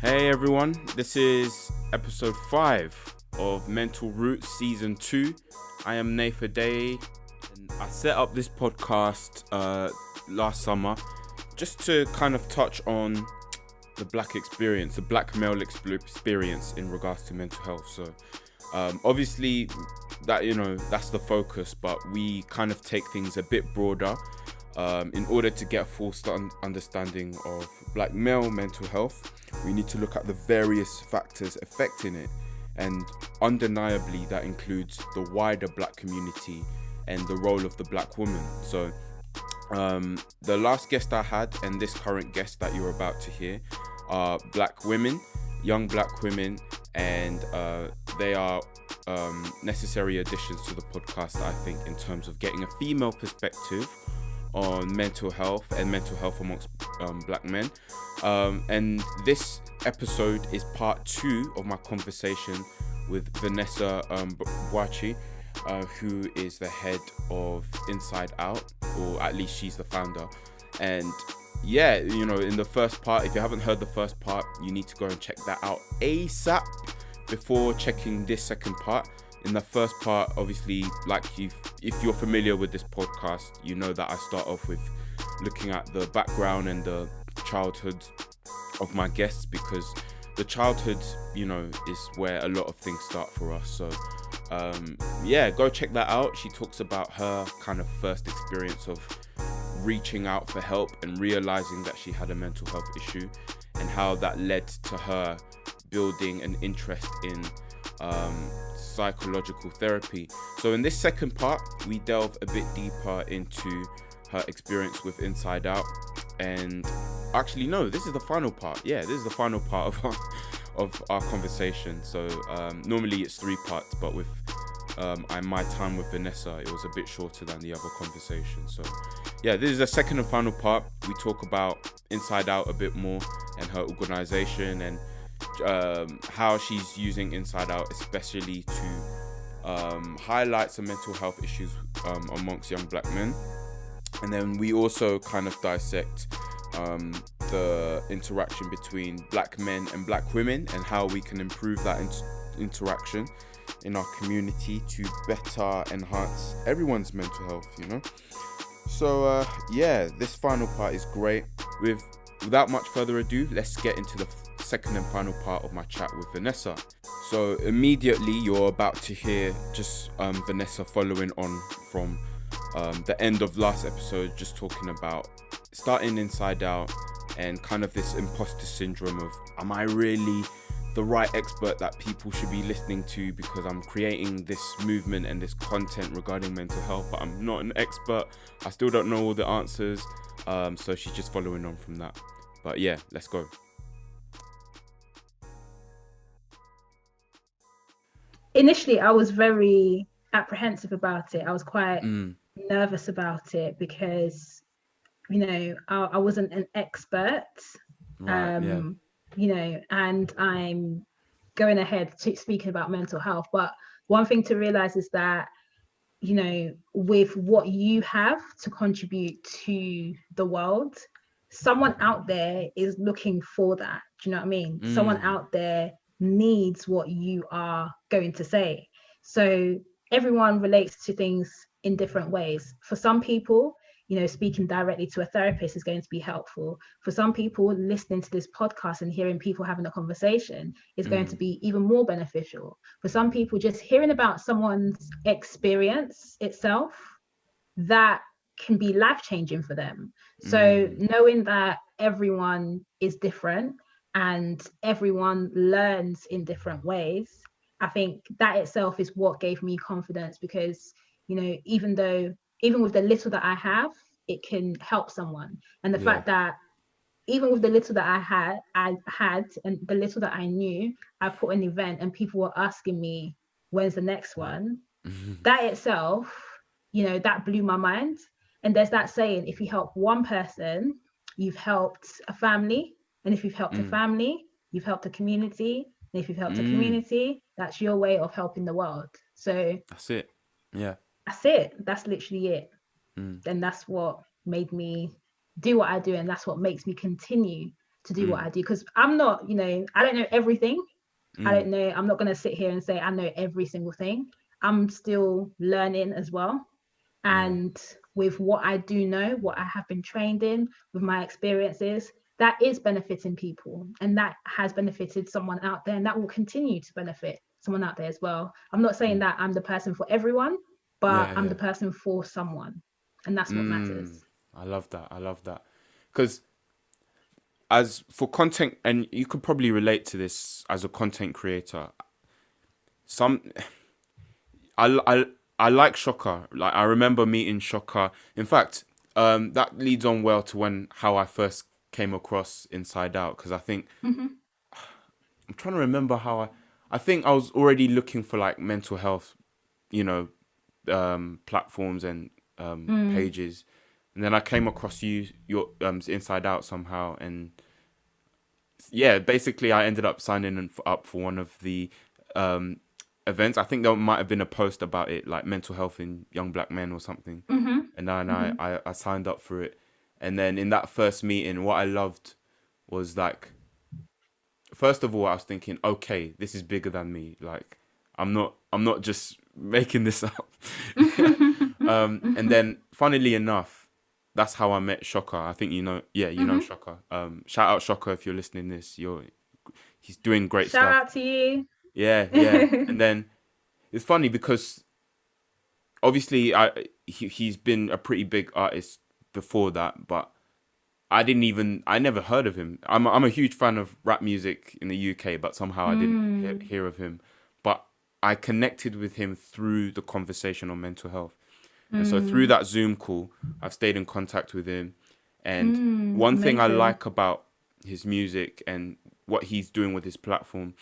Hey everyone, this is episode 5 of Mental Roots Season 2. I am Nathan Day, and I set up this podcast last summer just to kind of touch on the black experience, the black male experience in regards to mental health. So obviously that's the focus, but we kind of take things a bit broader in order to get a full understanding of black male mental health. We need to look at the various factors affecting it, and undeniably that includes the wider black community and the role of the black woman. So the last guest I had and this current guest that you're about to hear are black women, young black women, and they are necessary additions to the podcast, I think, in terms of getting a female perspective on mental health and mental health amongst black men. And this episode is part 2 of my conversation with Vanessa Boachie, who is the head of Inside Out, or at least she's the founder. And yeah, in the first part, if you haven't heard the first part, you need to go and check that out ASAP before checking this second part. In the first part, obviously, if you're familiar with this podcast, you know that I start off with looking at the background and the childhood of my guests, because the childhood, is where a lot of things start for us. So go check that out. She talks about her kind of first experience of reaching out for help and realizing that she had a mental health issue, and how that led to her building an interest in psychological therapy. So in this second part, we delve a bit deeper into her experience with Inside Out. And actually, no, this is the final part. Yeah, this is the final part of our conversation. So normally it's 3 parts, but with my time with Vanessa, it was a bit shorter than the other conversation. So yeah, this is the second and final part. We talk about Inside Out a bit more and her organization, and how she's using Inside Out especially to highlight some mental health issues amongst young black men. And then we also kind of dissect the interaction between black men and black women, and how we can improve that interaction in our community to better enhance everyone's mental health, So this final part is great. Without much further ado, let's get into the second and final part of my chat with Vanessa. So immediately you're about to hear just Vanessa following on from the end of last episode, just talking about starting Inside Out and kind of this imposter syndrome of, am I really the right expert that people should be listening to, because I'm creating this movement and this content regarding mental health, but I'm not an expert. I still don't know all the answers. So she's just following on from that. But yeah, let's go. Initially, I was very apprehensive about it. I was quite nervous about it because, I wasn't an expert, and I'm going ahead to speaking about mental health. But one thing to realize is that, with what you have to contribute to the world, someone out there is looking for that. Do you know what I mean? Someone out there needs what you are going to say. So everyone relates to things in different ways. For some people, speaking directly to a therapist is going to be helpful. For some people, listening to this podcast and hearing people having a conversation is going to be even more beneficial. For some people, just hearing about someone's experience itself, that can be life-changing for them. So knowing that everyone is different and everyone learns in different ways, I think that itself is what gave me confidence, because even with the little that I have, it can help someone. And the fact that even with the little that I had and the little that I knew, I put an event and people were asking me, when's the next one? That itself, that blew my mind. And there's that saying, if you help one person, you've helped a family. And if you've helped a family, you've helped a community. And if you've helped a community, that's your way of helping the world. So that's it. Yeah. That's it. That's literally it. And that's what made me do what I do. And that's what makes me continue to do what I do, because I'm not, I don't know everything. I don't know. I'm not going to sit here and say I know every single thing. I'm still learning as well. And with what I do know, what I have been trained in, with my experiences, that is benefiting people, and that has benefited someone out there, and that will continue to benefit someone out there as well. I'm not saying that I'm the person for everyone, but I'm the person for someone, and that's what matters. I love that. Because as for content, and you could probably relate to this as a content creator, I like Shocker. Like, I remember meeting Shocker. In fact, that leads on well to how I first came across Inside Out, because I think I'm trying to remember how I think I was already looking for like mental health, platforms and pages, and then I came across your Inside Out somehow, and basically I ended up signing up for one of the events. I think there might have been a post about it, like mental health in young black men or something. And then I signed up for it. And then in that first meeting, what I loved was like, first of all, I was thinking, okay, this is bigger than me. Like, I'm not just making this up. And then funnily enough, that's how I met Shocker. I think you know Shocker. Shout out Shocker if you're listening to this. He's doing great stuff. Shout out to you. Yeah. And then it's funny because obviously he's been a pretty big artist before that, but I never heard of him. I'm a huge fan of rap music in the UK, but somehow I didn't hear of him. But I connected with him through the conversation on mental health. And so through that Zoom call, I've stayed in contact with him. And one thing I like about his music and what he's doing with his platform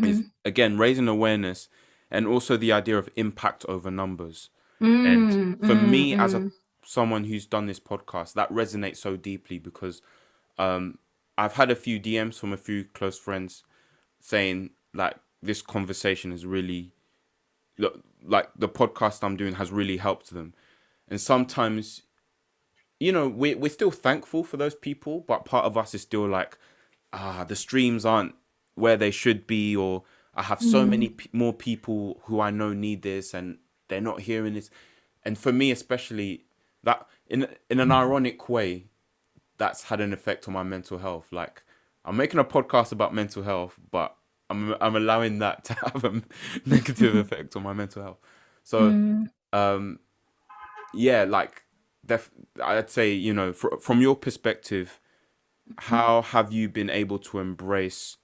is, again, raising awareness, and also the idea of impact over numbers. And for me, as someone who's done this podcast, that resonates so deeply, because I've had a few DMs from a few close friends saying like this conversation has really, like the podcast I'm doing has really helped them. And sometimes, we're still thankful for those people, but part of us is still like, the streams aren't where they should be, or I have so many more people who I know need this and they're not hearing this. And for me, especially, that in an ironic way, that's had an effect on my mental health. Like, I'm making a podcast about mental health, but I'm allowing that to have a negative effect on my mental health. So, like, I'd say, from your perspective, how have you been able to embrace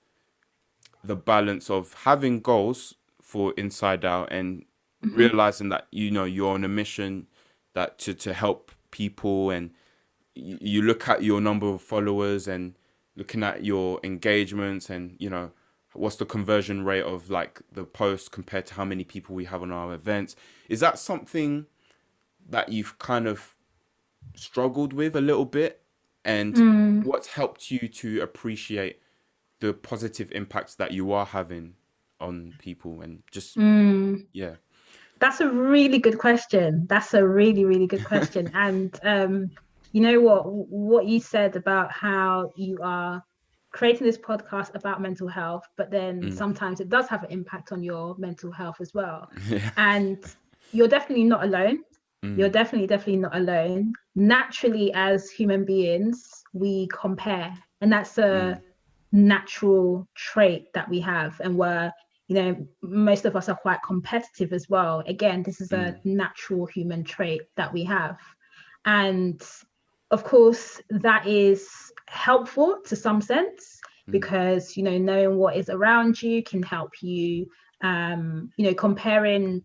the balance of having goals for Inside Out and realizing that, you're on a mission that to help people, and you look at your number of followers and looking at your engagements and, what's the conversion rate of like the posts compared to how many people we have on our events? Is that something that you've kind of struggled with a little bit? And what's helped you to appreciate the positive impacts that you are having on people, and just, That's a really good question. That's a really, really good question. And you know what you said about how you are creating this podcast about mental health, but then sometimes it does have an impact on your mental health as well. And you're definitely not alone. You're definitely not alone. Naturally, as human beings, we compare, and that's a natural trait that we have. And most of us are quite competitive as well. Again, this is a natural human trait that we have. And of course, that is helpful to some sense, because, knowing what is around you can help you, comparing,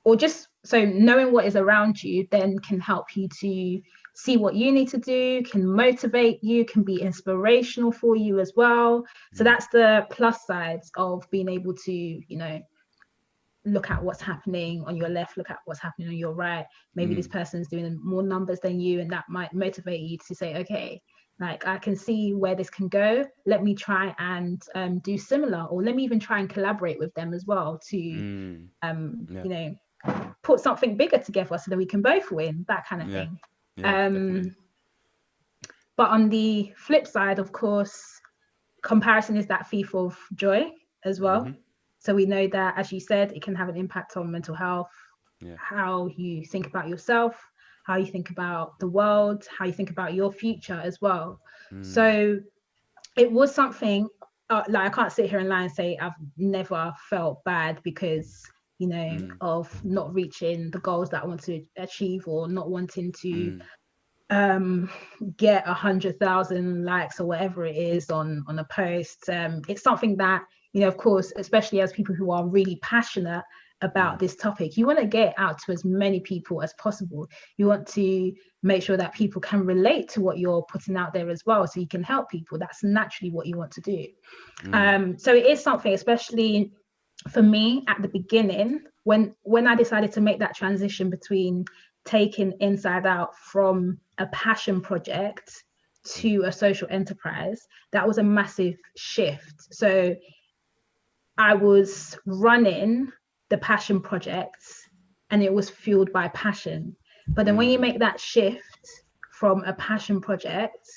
or just so knowing what is around you then can help you to see what you need to do, can motivate you, can be inspirational for you as well. So that's the plus sides of being able to, look at what's happening on your left, look at what's happening on your right. Maybe this person's doing more numbers than you, and that might motivate you to say, okay, like, I can see where this can go. Let me try and do similar, or let me even try and collaborate with them as well to, put something bigger together so that we can both win, that kind of thing. But on the flip side, of course, comparison is that thief of joy as well. So we know that, as you said, it can have an impact on mental health, how you think about yourself, how you think about the world, how you think about your future as well. So it was something like, I can't sit here and lie and say I've never felt bad because, you know, of not reaching the goals that I want to achieve, or not wanting to get 100,000 likes or whatever it is on a post. It's something that, you know, of course, especially as people who are really passionate about this topic, you want to get out to as many people as possible. You want to make sure that people can relate to what you're putting out there as well, so you can help people. That's naturally what you want to do. So it is something, especially for me at the beginning, when I decided to make that transition between taking Inside Out from a passion project to a social enterprise, that was a massive shift. So I was running the passion project and it was fueled by passion. But then when you make that shift from a passion project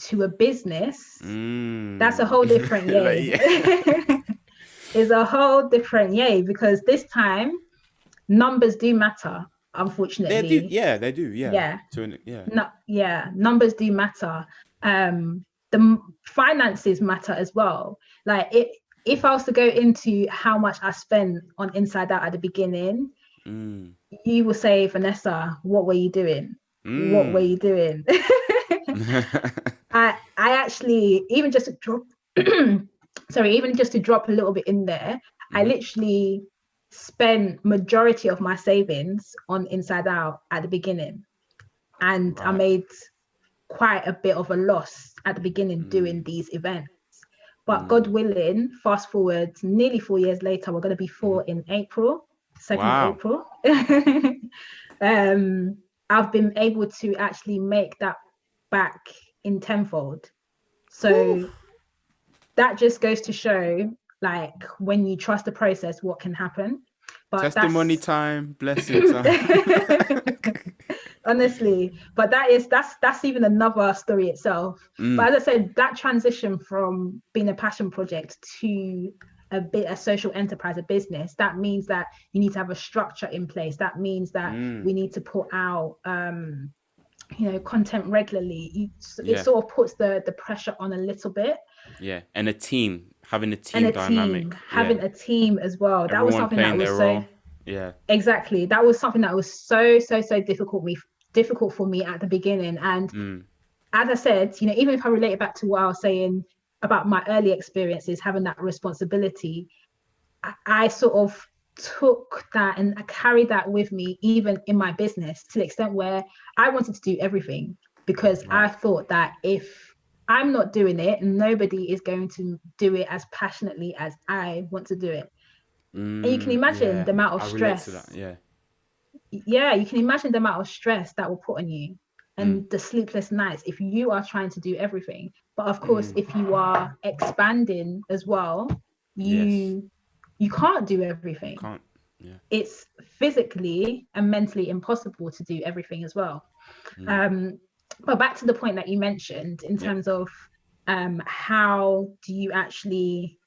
to a business, that's a whole different yay. It's a whole different yay, because this time numbers do matter, unfortunately. They do. Numbers do matter. The finances matter as well. Like, if I was to go into how much I spent on Inside Out at the beginning, you will say, Vanessa, what were you doing? What were you doing? I actually, even just to drop even just to drop a little bit in there, I literally spent majority of my savings on Inside Out at the beginning, and I made quite a bit of a loss at the beginning doing these events. But God willing, fast forward nearly 4 years later, we're going to be 4 in April, 2nd of April. I've been able to actually make that back in tenfold. So that just goes to show, like, when you trust the process, what can happen. But testimony time, blessing time. Honestly, but that's even another story itself. But as I said, that transition from being a passion project to a social enterprise, a business, that means that you need to have a structure in place. That means that we need to put out content regularly. It sort of puts the pressure on a little bit. And a team, having a team dynamic, having a team as well. That was something that was role. Exactly, that was something that was so difficult for me at the beginning. And as I said, even if I relate it back to what I was saying about my early experiences, having that responsibility, I sort of took that and I carried that with me even in my business, to the extent where I wanted to do everything, because I thought that if I'm not doing it, nobody is going to do it as passionately as I want to do it. And you can imagine the amount of stress. You can imagine the amount of stress that will put on you, and the sleepless nights if you are trying to do everything. But of course, if you are expanding as well, you can't do everything. It's physically and mentally impossible to do everything as well. But back to the point that you mentioned in terms of how do you actually,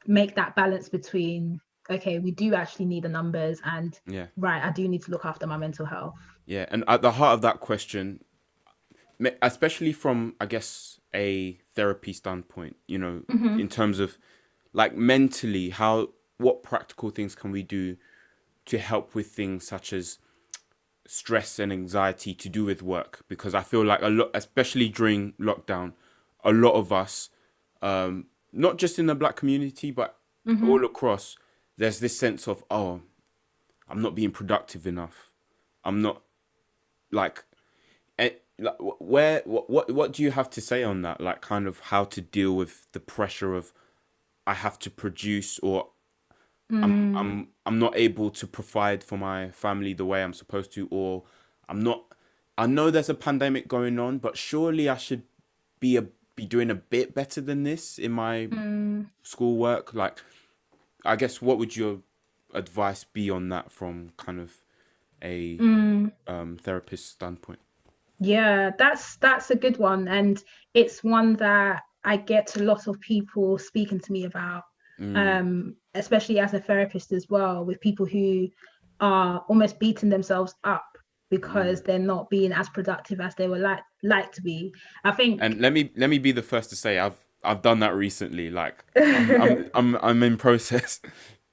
make that balance between, okay, we do actually need the numbers, and I do need to look after my mental health. And at the heart of that question, especially from, I guess, a therapy standpoint, in terms of, like, mentally, what practical things can we do to help with things such as stress and anxiety to do with work? Because I feel like a lot, especially during lockdown, a lot of us, not just in the Black community, but all across, there's this sense of, I'm not being productive enough. I'm not, like, what do you have to say on that? Like, kind of how to deal with the pressure of, I have to produce, or I'm not able to provide for my family the way I'm supposed to, or I know there's a pandemic going on, but surely I should be doing a bit better than this in my schoolwork. Like, I guess, what would your advice be on that from kind of a therapist standpoint? Yeah, that's a good one, and it's one that I get a lot of people speaking to me about, Mm, especially as a therapist as well, with people who are almost beating themselves up mm. because they're not being as productive as they would like to be. I think And let me be the first to say I've done that recently. Like I'm in process.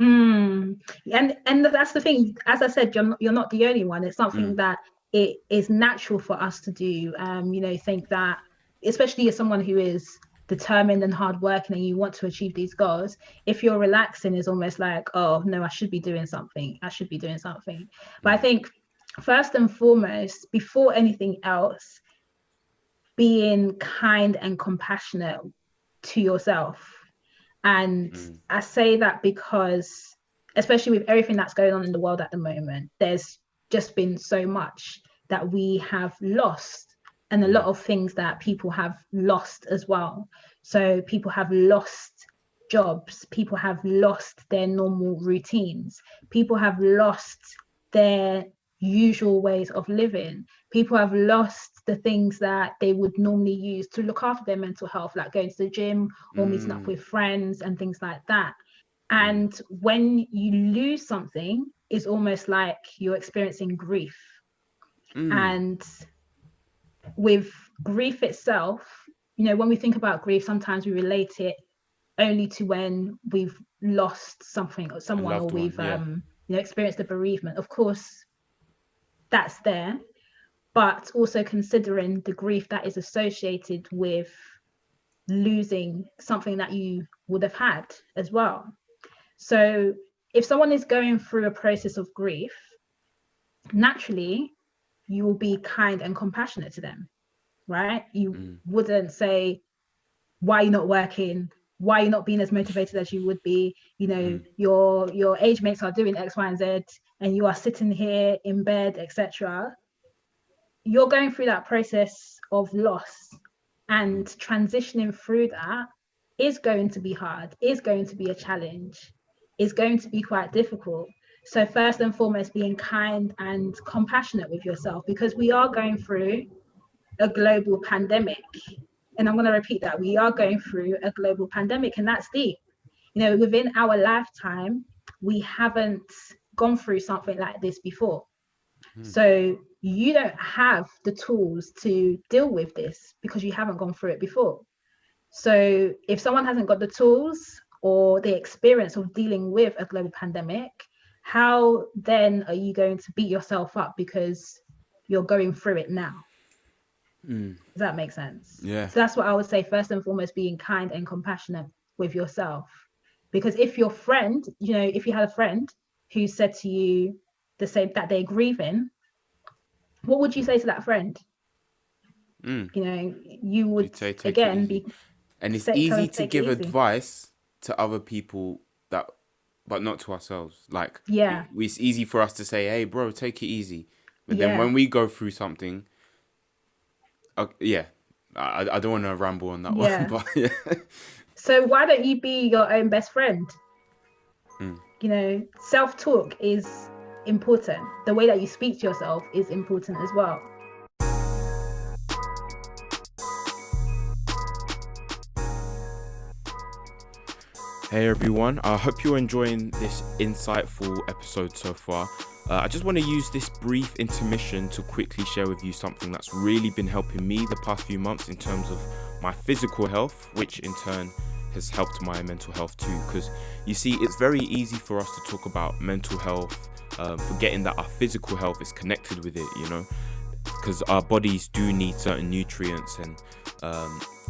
Mm. And that's the thing. As I said, you're not the only one. It's something Mm, that it is natural for us to do. Think that, especially as someone who is determined and hardworking and you want to achieve these goals, if you're relaxing, is almost like, oh no, I should be doing something. I should be doing something. But I mm, think first and foremost, before anything else, being kind and compassionate to yourself. And mm, I say that because, especially with everything that's going on in the world at the moment, there's just been so much that we have lost, and a lot yeah. of things that people have lost as well. So people have lost jobs, people have lost their normal routines, people have lost their usual ways of living, people have lost the things that they would normally use to look after their mental health, like going to the gym or meeting up Mm, with friends and things like that. mm, And when you lose something, it's almost like you're experiencing grief. mm. And with grief itself, when we think about grief, sometimes we relate it only to when we've lost something or A someone, or loved one, we've yeah. experienced a bereavement. Of course, that's there, but also considering the grief that is associated with losing something that you would have had as well. So if someone is going through a process of grief, naturally you will be kind and compassionate to them, right? You Mm, wouldn't say, why are you not working? Why are you not being as motivated as you would be? mm, Your age mates are doing X, Y, and Z, and you are sitting here in bed, etc. You're going through that process of loss, and mm, transitioning through that is going to be hard, is going to be a challenge, is going to be quite difficult. So first and foremost, being kind and compassionate with yourself, because we are going through a global pandemic. And I'm going to repeat that, we are going through a global pandemic, and that's deep. Within our lifetime, we haven't gone through something like this before. mm. So you don't have the tools to deal with this because you haven't gone through it before. So if someone hasn't got the tools or the experience of dealing with a global pandemic, how then are you going to beat yourself up because you're going through it now? Mm. Does that make sense? Yeah. So that's what I would say, first and foremost, being kind and compassionate with yourself. Because if your friend, if you had a friend who said to you the same, that they're grieving, what would you say to that friend? Mm. You You would take it again easy. be And it's tell them easy to to take it give easy. advice to other people that, but not to ourselves. Like Yeah, it's easy for us to say, "Hey, bro, take it easy," but then yeah, when we go through something, yeah, I don't want to ramble on that one, yeah. but yeah. So why don't you be your own best friend? Mm. Self-talk is important. The way that you speak to yourself is important as well. Hey everyone, I hope you're enjoying this insightful episode so far. I just want to use this brief intermission to quickly share with you something that's really been helping me the past few months in terms of my physical health, which in turn has helped my mental health too. Because you see, it's very easy for us to talk about mental health, forgetting that our physical health is connected with it, because our bodies do need certain nutrients and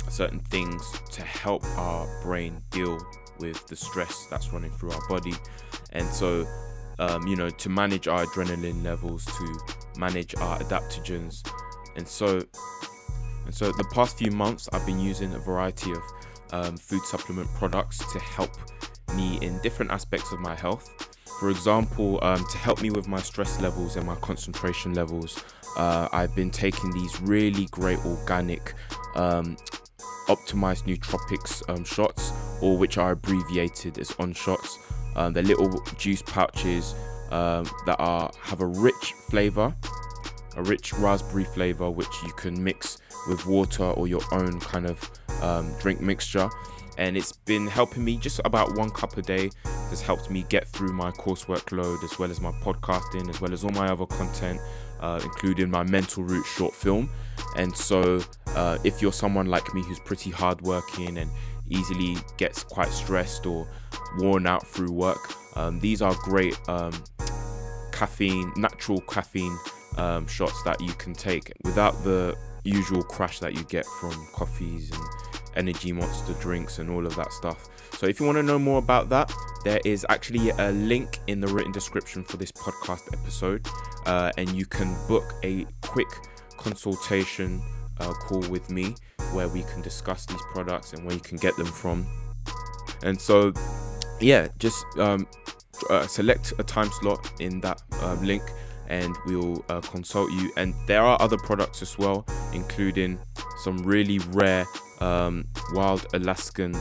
certain things to help our brain deal with the stress that's running through our body. And so to manage our adrenaline levels, to manage our adaptogens. And so the past few months I've been using a variety of food supplement products to help me in different aspects of my health. For example, to help me with my stress levels and my concentration levels, I've been taking these really great organic optimized nootropics shots, or which are abbreviated as on shots. They're little juice pouches that have a rich flavor, a rich raspberry flavor, which you can mix with water or your own kind of drink mixture. And it's been helping me. Just about 1 cup a day has helped me get through my coursework load, as well as my podcasting, as well as all my other content, including my Mental Route short film. And so if you're someone like me who's pretty hardworking and easily gets quite stressed or worn out through work, these are great natural caffeine shots that you can take without the usual crash that you get from coffees and energy monster drinks and all of that stuff. So if you want to know more about that, there is actually a link in the written description for this podcast episode, and you can book a quick consultation call with me where we can discuss these products and where you can get them from. And so just select a time slot in that link and we'll consult you. And there are other products as well, including some really rare wild Alaskan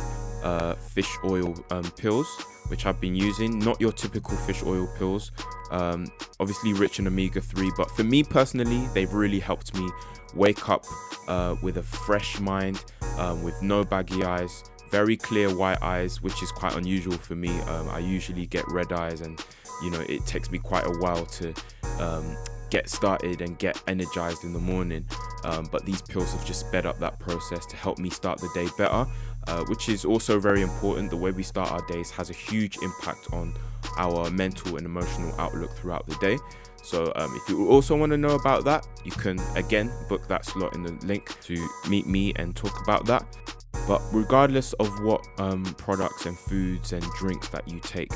fish oil pills, which I've been using. Not your typical fish oil pills, obviously rich in omega-3, but for me personally, they've really helped me wake up with a fresh mind, with no baggy eyes, very clear white eyes, which is quite unusual for me. I usually get red eyes, and it takes me quite a while to get started and get energized in the morning, but these pills have just sped up that process to help me start the day better, which is also very important. The way we start our days has a huge impact on our mental and emotional outlook throughout the day. So if you also want to know about that, you can again book that slot in the link to meet me and talk about that. But regardless of what products and foods and drinks that you take,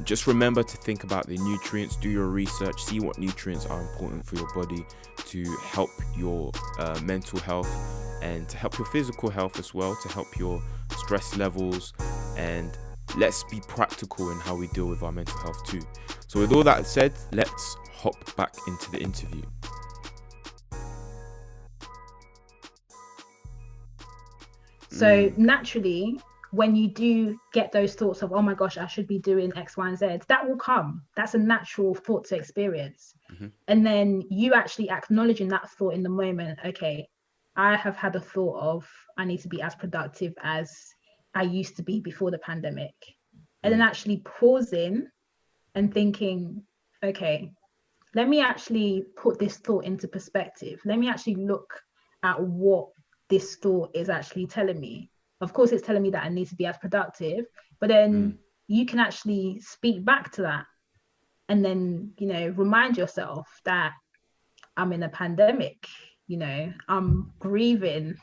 just remember to think about the nutrients, do your research, see what nutrients are important for your body to help your mental health and to help your physical health as well, to help your stress levels. And let's be practical in how we deal with our mental health too. So with all that said, let's hop back into the interview. So naturally, when you do get those thoughts of, oh my gosh, I should be doing X, Y, and Z, that will come. That's a natural thought to experience. Mm-hmm. And then you actually acknowledging that thought in the moment. Okay, I have had a thought of, I need to be as productive as I used to be before the pandemic. And then actually pausing and thinking, okay, let me actually put this thought into perspective. Let me actually look at what this thought is actually telling me. Of course, it's telling me that I need to be as productive, but then you can actually speak back to that and then, remind yourself that I'm in a pandemic, I'm grieving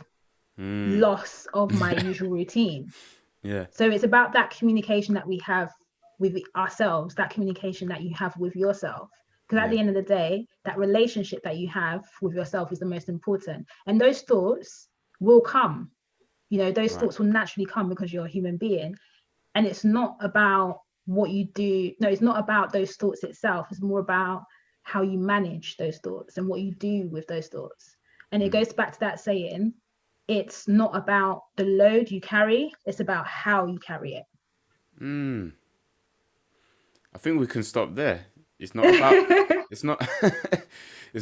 loss of my usual routine. Yeah. So it's about that communication that we have with ourselves, that communication that you have with yourself. Because at the end of the day, that relationship that you have with yourself is the most important. And those thoughts will come. Those thoughts will naturally come because you're a human being. And it's not about what you do. No, it's not about those thoughts itself. It's more about how you manage those thoughts and what you do with those thoughts. And it goes back to that saying, it's not about the load you carry, it's about how you carry it. I think we can stop there. It's not about it's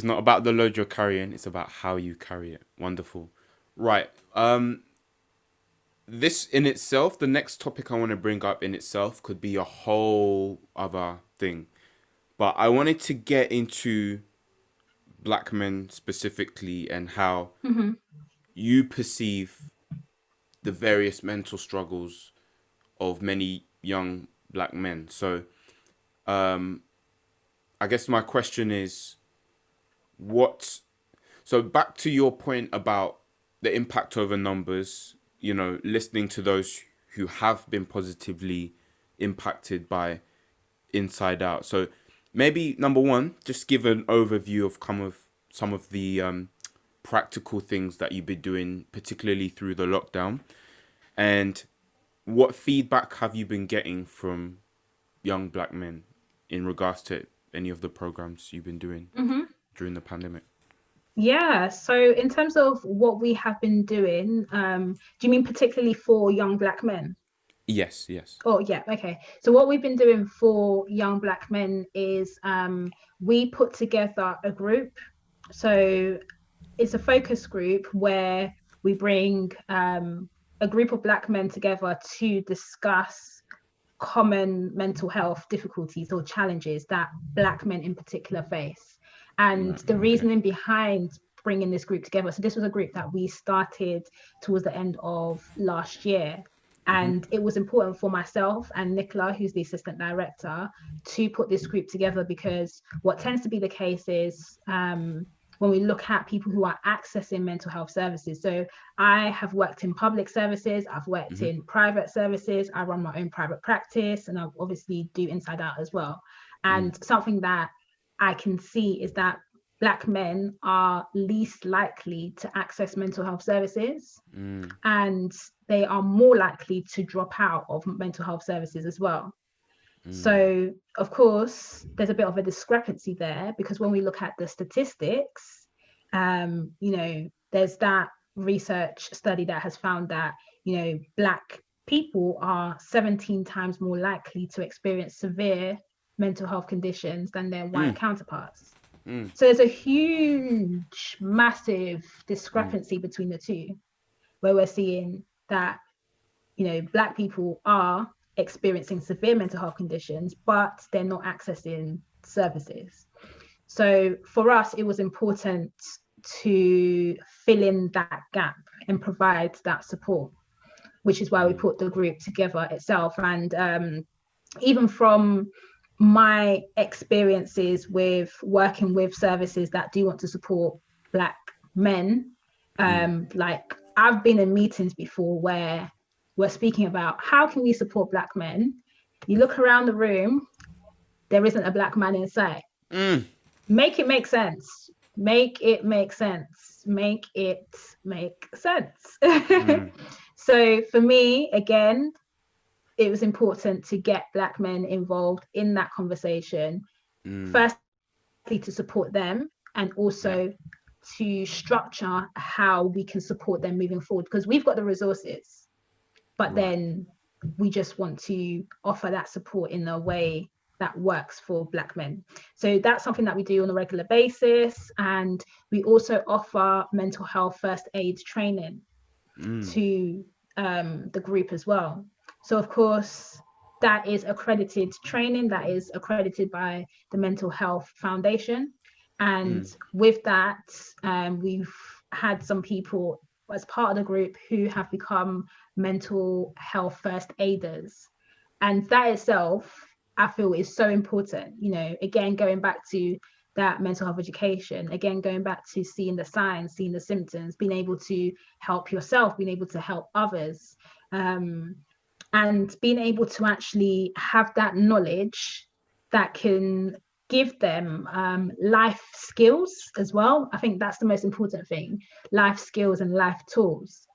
not about the load you're carrying, it's about how you carry it. Wonderful. Right. This in itself, the next topic I want to bring up in itself could be a whole other thing. But I wanted to get into Black men specifically and how you perceive the various mental struggles of many young Black men. So I guess my question is, so back to your point about the impact over numbers, listening to those who have been positively impacted by Inside Out. So maybe number one, just give an overview of some of the practical things that you've been doing, particularly through the lockdown, and what feedback have you been getting from young Black men in regards to any of the programs you've been doing during the pandemic? Yeah, so in terms of what we have been doing, do you mean particularly for young Black men? Yes. Oh, yeah, okay. So what we've been doing for young Black men is we put together a group So it's a focus group where we bring a group of Black men together to discuss common mental health difficulties or challenges that Black men in particular face. And the reasoning behind bringing this group together, so this was a group that we started towards the end of last year. And it was important for myself and Nicola, who's the assistant director, to put this group together, because what tends to be the case is when we look at people who are accessing mental health services. So I have worked in public services, I've worked in private services, I run my own private practice, and I obviously do inside out as well. And something that I can see is that Black men are least likely to access mental health services, and they are more likely to drop out of mental health services as well. So, of course, there's a bit of a discrepancy there, because when we look at the statistics, there's that research study that has found that, Black people are 17 times more likely to experience severe mental health conditions than their white counterparts. So there's a huge, massive discrepancy between the two, where we're seeing that, Black people are experiencing severe mental health conditions, but they're not accessing services. So for us, it was important to fill in that gap and provide that support, which is why we put the group together itself. And even from my experiences with working with services that do want to support Black men, like I've been in meetings before where we're speaking about how can we support Black men. You look around the room, there isn't a Black man in sight. Make it make sense. Make it make sense. Make it make sense. So for me, again, it was important to get Black men involved in that conversation, firstly to support them, and also to structure how we can support them moving forward, because we've got the resources, but then we just want to offer that support in a way that works for Black men. So that's something that we do on a regular basis. And we also offer mental health first aid training to the group as well. So of course, that is accredited training, that is accredited by the Mental Health Foundation. And with that, we've had some people as part of the group who have become mental health first aiders. And that itself, I feel, is so important. Again, going back to that mental health education, again, going back to seeing the signs, seeing the symptoms, being able to help yourself, being able to help others, and being able to actually have that knowledge that can give them life skills as well. I think that's the most important thing, life skills and life tools.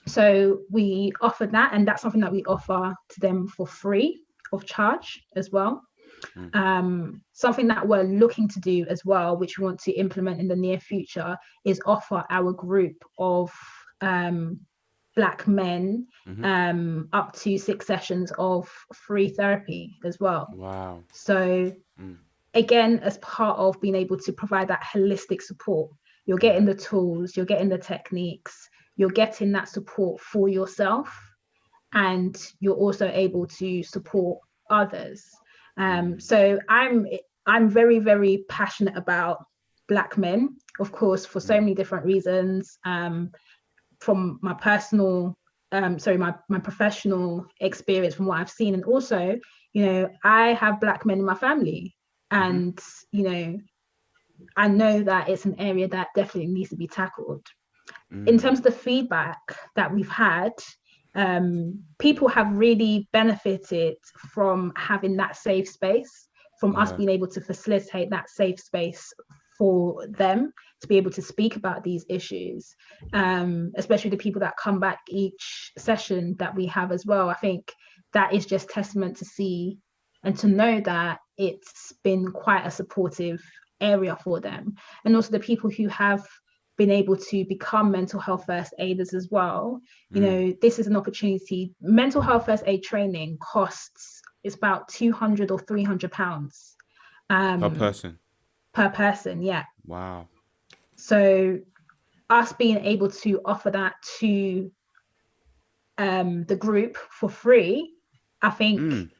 So we offer that, and that's something that we offer to them for free of charge as well. Something that we're looking to do as well, which we want to implement in the near future, is offer our group of Black men up to 6 sessions of free therapy as well. Wow. So again, as part of being able to provide that holistic support, you're getting the tools, you're getting the techniques, you're getting that support for yourself, and you're also able to support others. So I'm very, very passionate about Black men, of course, for so many different reasons. From my personal, my professional experience, from what I've seen, and also, I have Black men in my family, and I know that it's an area that definitely needs to be tackled. In terms of the feedback that we've had, people have really benefited from having that safe space, from us being able to facilitate that safe space for them to be able to speak about these issues, especially the people that come back each session that we have as well. I think that is just testament to see and to know that it's been quite a supportive area for them. And also the people who have been able to become mental health first aiders as well. This is an opportunity. Mental health first aid training costs, it's about £200 or £300 per person. per person. Yeah. Wow. So us being able to offer that to the group for free, I think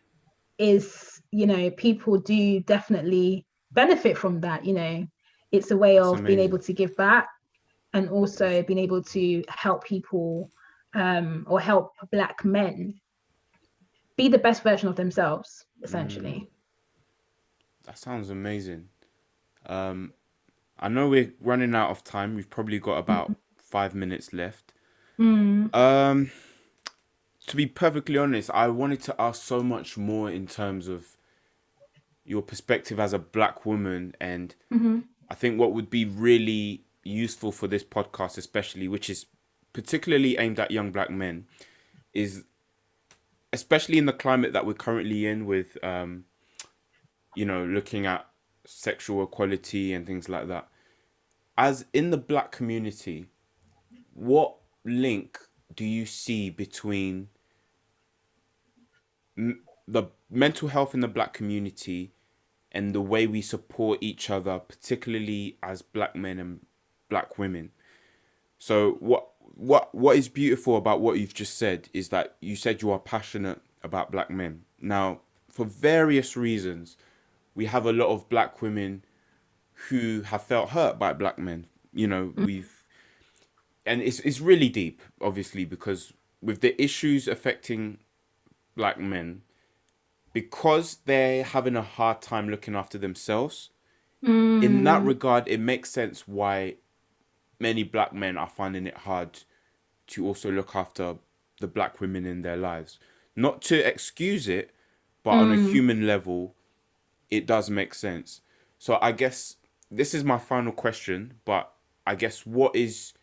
is, people do definitely benefit from that. It's a way That's of being able amazing. to give back, and also That's, being able to help people, or help Black men be the best version of themselves, essentially. that sounds amazing. Um, I know we're running out of time. We've probably got about 5 minutes left. Mm, Um, to be perfectly honest, I wanted to ask so much more in terms of your perspective as a black woman, and mm-hmm, I think what would be really useful for this podcast, especially, which is particularly aimed at young black men, is especially in the climate that we're currently in with, looking at sexual equality and things like that. As in the black community, what link do you see between the mental health in the black community and the way we support each other, particularly as black men and black women? So what is beautiful about what you've just said is that you said you are passionate about black men. Now, for various reasons, we have a lot of black women who have felt hurt by black men. And it's really deep, obviously, because with the issues affecting black men, because they're having a hard time looking after themselves, in that mm, regard, it makes sense why many black men are finding it hard to also look after the black women in their lives. Not to excuse it, but on a mm. human level, it does make sense. So I guess this is my final question, but I guess what is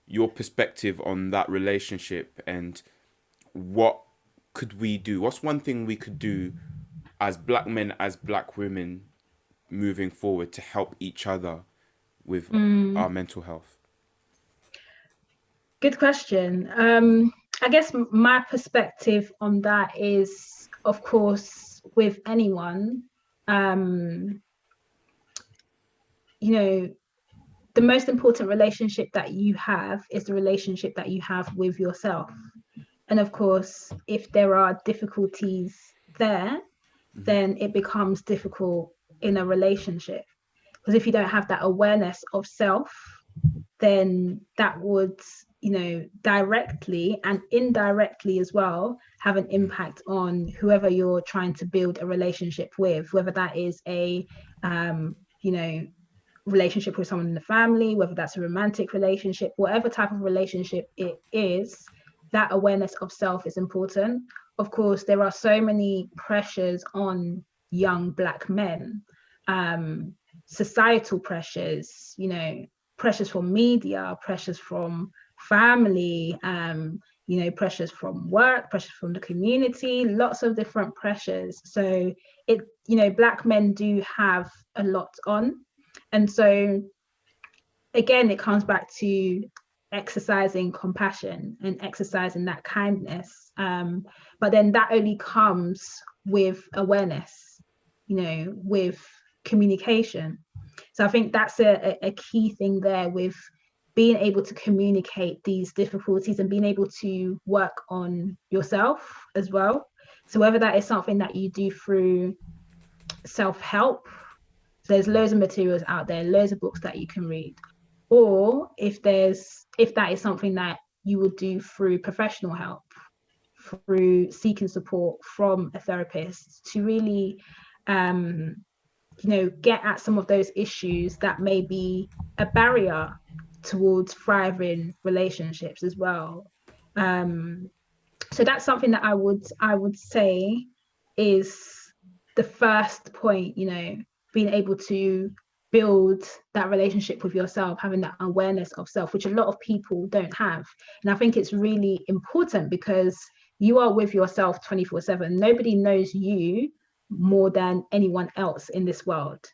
your perspective on that relationship, and what could we do? What's one thing we could do as black men, as black women, moving forward to help each other with our Mm. mental health? Good question. I guess my perspective on that is, of course, with anyone, um, you know, the most important relationship that you have is the relationship that you have with yourself. And of course, if there are difficulties there, then it becomes difficult in a relationship. Because if you don't have that awareness of self, then that would, directly and indirectly as well have an impact on whoever you're trying to build a relationship with, whether that is a you know relationship with someone in the family, whether that's a romantic relationship, whatever type of relationship it is. That awareness of self is important. Of course, there are so many pressures on young black men, um, societal pressures, pressures from media, pressures from family, pressures from work, pressures from the community, lots of different pressures. So black men do have a lot on. And so again, it comes back to exercising compassion and exercising that kindness. But then that only comes with awareness, with communication. So I think that's a key thing there, with being able to communicate these difficulties and being able to work on yourself as well. So whether that is something that you do through self-help, there's loads of materials out there, loads of books that you can read, or if that is something that you would do through professional help, through seeking support from a therapist to really get at some of those issues that may be a barrier towards thriving relationships as well. So that's something that I would say is the first point, being able to build that relationship with yourself, having that awareness of self, which a lot of people don't have. And I think it's really important because you are with yourself 24/7. Nobody knows you more than anyone else in this world,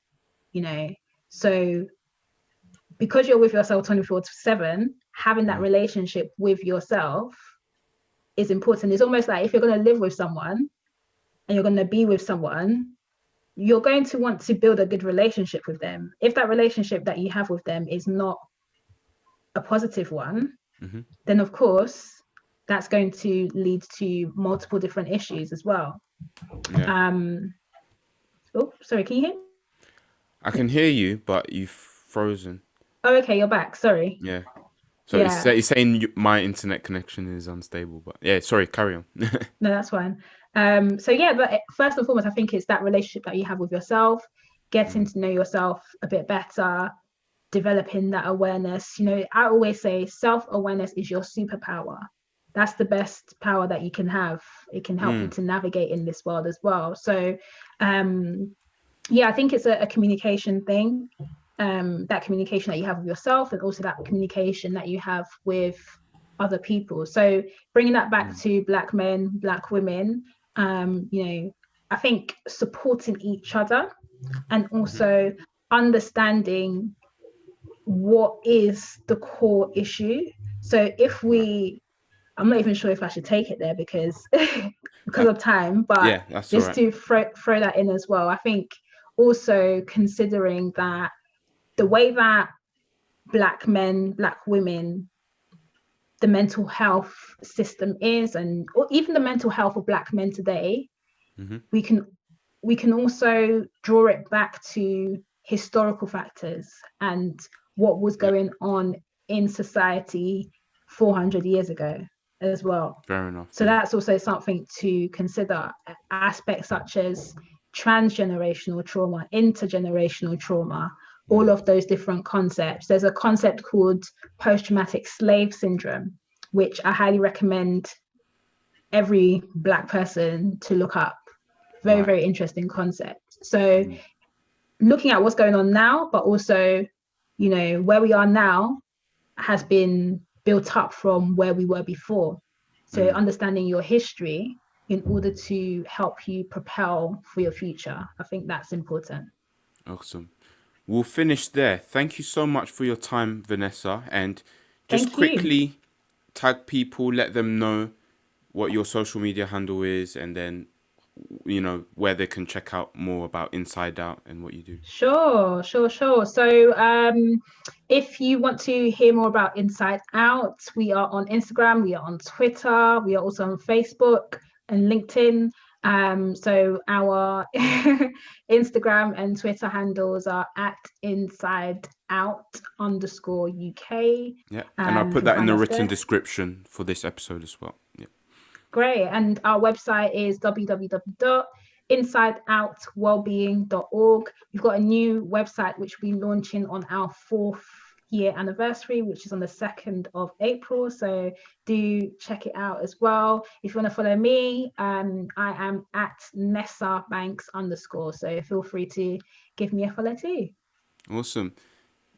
So because you're with yourself 24/7, having that relationship with yourself is important. It's almost like if you're going to live with someone and you're going to be with someone, you're going to want to build a good relationship with them. If that relationship that you have with them is not a positive one, then of course that's going to lead to multiple different issues as well. Yeah. Oh, sorry, can you hear me? I can hear you, but you've frozen. Oh, okay, you're back. Sorry. Yeah. So Yeah. it's saying my internet connection is unstable, but yeah, sorry, carry on. No, that's fine. So yeah, but first and foremost, I think it's that relationship that you have with yourself, getting to know yourself a bit better, developing that awareness. You know, I always say self-awareness is your superpower. That's the best power that you can have. It can help you to navigate in this world as well. So yeah, I think it's a communication thing. That communication that you have with yourself, and also that communication that you have with other people. So bringing that back to Black men, Black women, you know, I think supporting each other, and also understanding what is the core issue. So if I'm not even sure if I should take it there because of time, but yeah, that's just right. to throw that in as well. I think also considering that the way that Black men, Black women, the mental health system is, and or even the mental health of Black men today, we can also draw it back to historical factors and what was going on in society 400 years ago as well. Fair enough. So that's also something to consider. Aspects such as transgenerational trauma, intergenerational trauma, all of those different concepts. There's a concept called post-traumatic slave syndrome, which I highly recommend every Black person to look up. Very, very interesting concept. So looking at what's going on now, but also, you know, where we are now has been built up from where we were before. So understanding your history in order to help you propel for your future. I think that's important. Awesome. We'll finish there. Thank you so much for your time, Vanessa. And just quickly tag people, let them know what your social media handle is, and then, you know, where they can check out more about Inside Out and what you do. Sure. So if you want to hear more about Inside Out, we are on Instagram, we are on Twitter, we are also on Facebook and LinkedIn. So our Instagram and Twitter handles are at insideout_UK. Yeah, and I'll put that in the written description for this episode as well. Yeah. Great. And our website is www.insideoutwellbeing.org. We've got a new website which we're launching on our 4th year anniversary, which is on the 2nd of April. So do check it out as well. If you want to follow me, I am at Nessa Banks _. So feel free to give me a follow too. Awesome.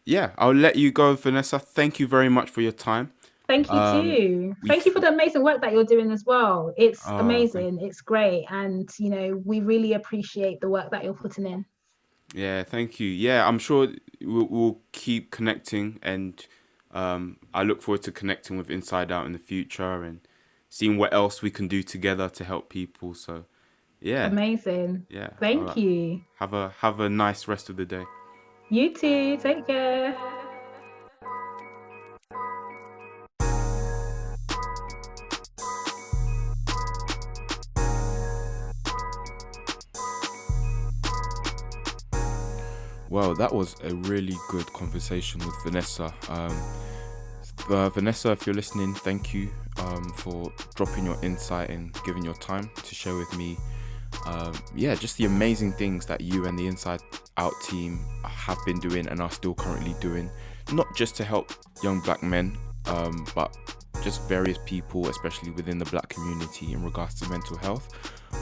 Yeah, I'll let you go, Vanessa. Thank you very much for your time. Thank you too. Thank you for the amazing work that you're doing as well. It's amazing. It's great. And, you know, we really appreciate the work that you're putting in. Yeah, thank you. Yeah, I'm sure we'll keep connecting, and I look forward to connecting with Inside Out in the future and seeing what else we can do together to help people. So, yeah. Amazing. Yeah. Thank you. Have a nice rest of the day. You too. Take care. Well, that was a really good conversation with Vanessa. Vanessa, if you're listening, thank you for dropping your insight and giving your time to share with me. Just the amazing things that you and the Inside Out team have been doing and are still currently doing, not just to help young Black men, but just various people, especially within the Black community in regards to mental health.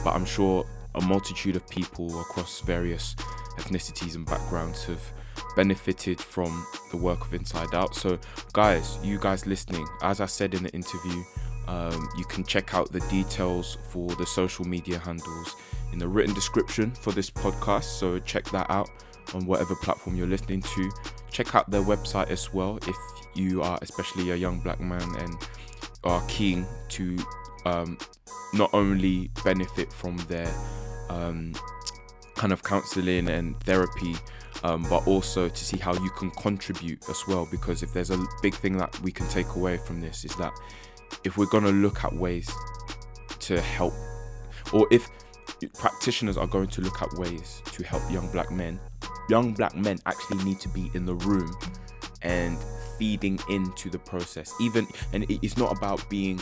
But I'm sure a multitude of people across various ethnicities and backgrounds have benefited from the work of Inside Out. So guys, you guys listening, as I said in the interview, you can check out the details for the social media handles in the written description for this podcast. So check that out on whatever platform you're listening to. Check out their website as well if you are especially a young Black man and are keen to not only benefit from their kind of counseling and therapy, but also to see how you can contribute as well. Because if there's a big thing that we can take away from this, is that if we're going to look at ways to help, or if practitioners are going to look at ways to help young black men actually need to be in the room and feeding into the process. And it's not about being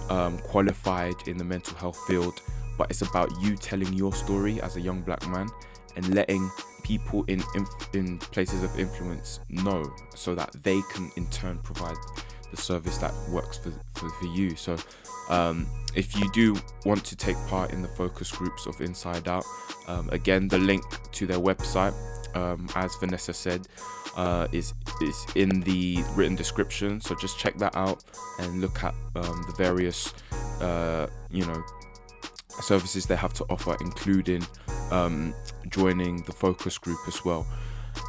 qualified in the mental health field, but it's about you telling your story as a young black man and letting people in places of influence know, so that they can in turn provide the service that works for you. So if you do want to take part in the focus groups of Inside Out, again, the link to their website, as Vanessa said, is in the written description. So just check that out and look at the various services they have to offer, including joining the focus group as well.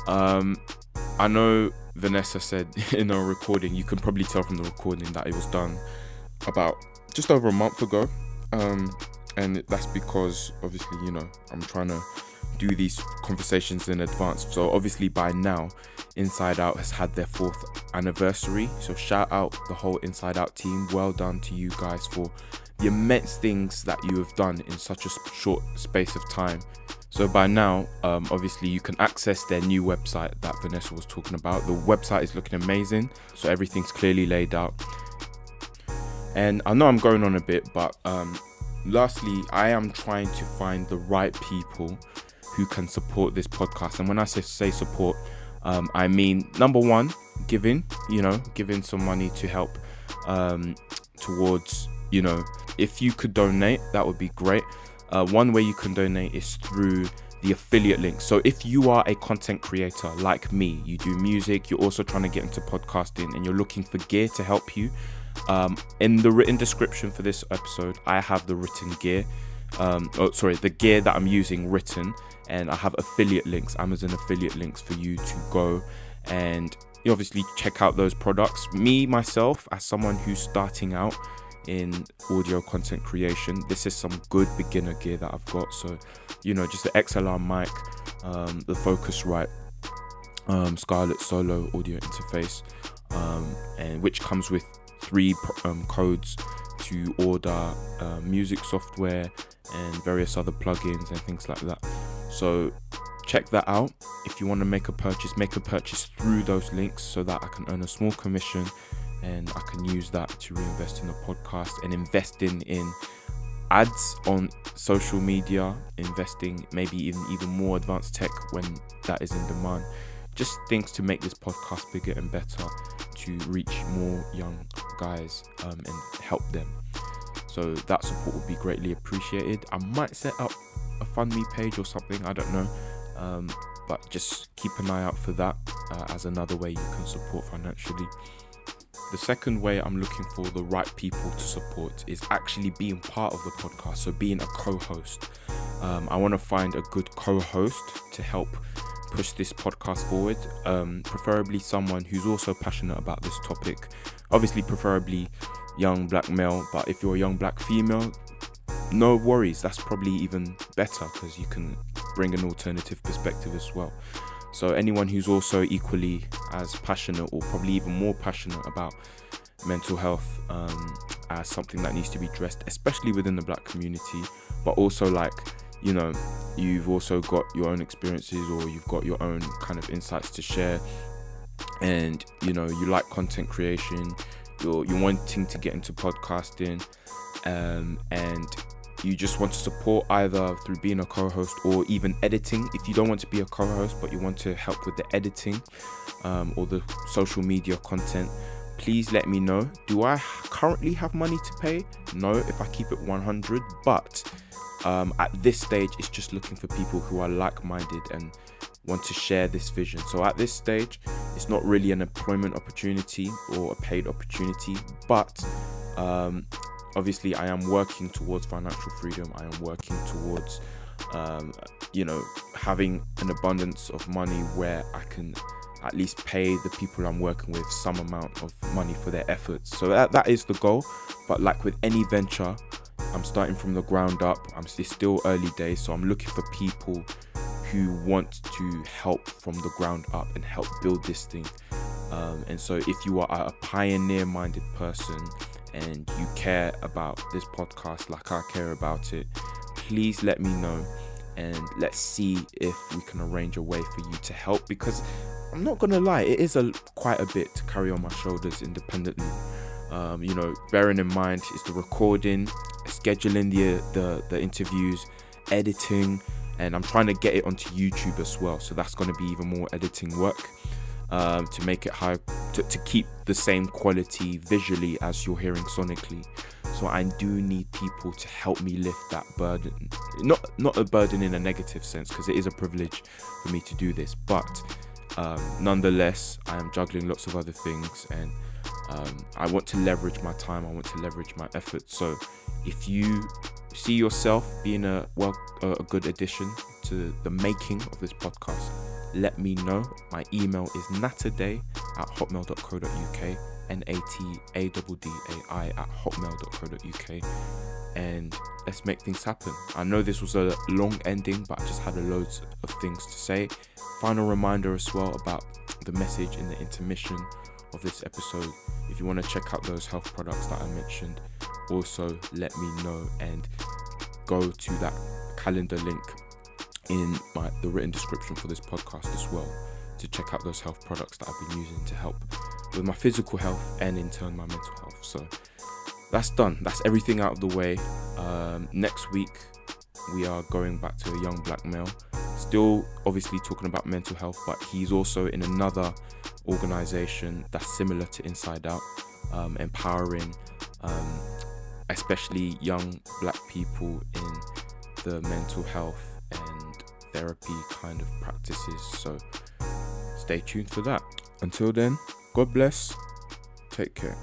I know Vanessa said in our recording, you can probably tell from the recording that it was done about just over a month ago, and that's because obviously I'm trying to do these conversations in advance. So obviously by now Inside Out has had their 4th anniversary, so shout out the whole Inside Out team. Well done to you guys for the immense things that you have done in such a short space of time. So by now, obviously you can access their new website that Vanessa was talking about. The website is looking amazing, so everything's clearly laid out. And I know I'm going on a bit, but lastly, I am trying to find the right people who can support this podcast. And when I say support, I mean, number one, giving some money to help towards, if you could donate, that would be great. One way you can donate is through the affiliate link. So if you are a content creator like me, you do music, you're also trying to get into podcasting, and you're looking for gear to help you, in the written description for this episode, I have the written gear, the gear that I'm using written, and I have affiliate links, Amazon affiliate links for you to go and you obviously check out those products. Me, myself, as someone who's starting out in audio content creation, this is some good beginner gear that I've got. So, just the XLR mic, the Focusrite Scarlett Solo audio interface, and which comes with 3 codes to order music software and various other plugins and things like that. So check that out. If you want to make a purchase through those links, so that I can earn a small commission and I can use that to reinvest in the podcast and investing in ads on social media, investing maybe even more advanced tech when that is in demand. Just things to make this podcast bigger and better, to reach more young guys and help them. So that support would be greatly appreciated. I might set up a FundMe page or something, I don't know, but just keep an eye out for that as another way you can support financially. The second way I'm looking for the right people to support is actually being part of the podcast, so being a co-host. I want to find a good co-host to help push this podcast forward, preferably someone who's also passionate about this topic, obviously preferably young black male, but if you're a young black female, no worries, that's probably even better because you can bring an alternative perspective as well. So anyone who's also equally as passionate, or probably even more passionate about mental health as something that needs to be addressed, especially within the black community, but also you've also got your own experiences, or you've got your own kind of insights to share, and you like content creation, you're wanting to get into podcasting, and you just want to support either through being a co-host or even editing. If you don't want to be a co-host but you want to help with the editing or the social media content, please let me know. Do I currently have money to pay? No, if I keep it 100, but at this stage it's just looking for people who are like-minded and want to share this vision. So at this stage it's not really an employment opportunity or a paid opportunity, but obviously I am working towards financial freedom. I am working towards having an abundance of money where I can at least pay the people I'm working with some amount of money for their efforts. So that is the goal. But like with any venture, I'm starting from the ground up. It's still early days, so I'm looking for people who want to help from the ground up and help build this thing. And so if you are a pioneer-minded person and you care about this podcast like I care about it, please let me know, and let's see if we can arrange a way for you to help, because I'm not gonna lie, it is quite a bit to carry on my shoulders independently. Bearing in mind it's the recording, scheduling the interviews, editing, and I'm trying to get it onto YouTube as well, so that's going to be even more editing work to make it high, to keep the same quality visually as you're hearing sonically. So I do need people to help me lift that burden, not a burden in a negative sense, because it is a privilege for me to do this, but nonetheless I am juggling lots of other things, and I want to leverage my time, I want to leverage my efforts. So if you see yourself being a good addition to the making of this podcast, let me know. My email is nataddai@hotmail.co.uk, nataddai@hotmail.co.uk, and let's make things happen. I know this was a long ending, but I just had loads of things to say. Final reminder as well about the message in the intermission of this episode. If you want to check out those health products that I mentioned, also let me know, and go to that calendar link in the written description for this podcast as well to check out those health products that I've been using to help with my physical health and in turn my mental health. So that's done, that's everything out of the way. Next week we are going back to a young black male, still obviously talking about mental health, but he's also in another organization that's similar to Inside Out, empowering especially young black people in the mental health and therapy kind of practices. So stay tuned for that. Until then, God bless, take care.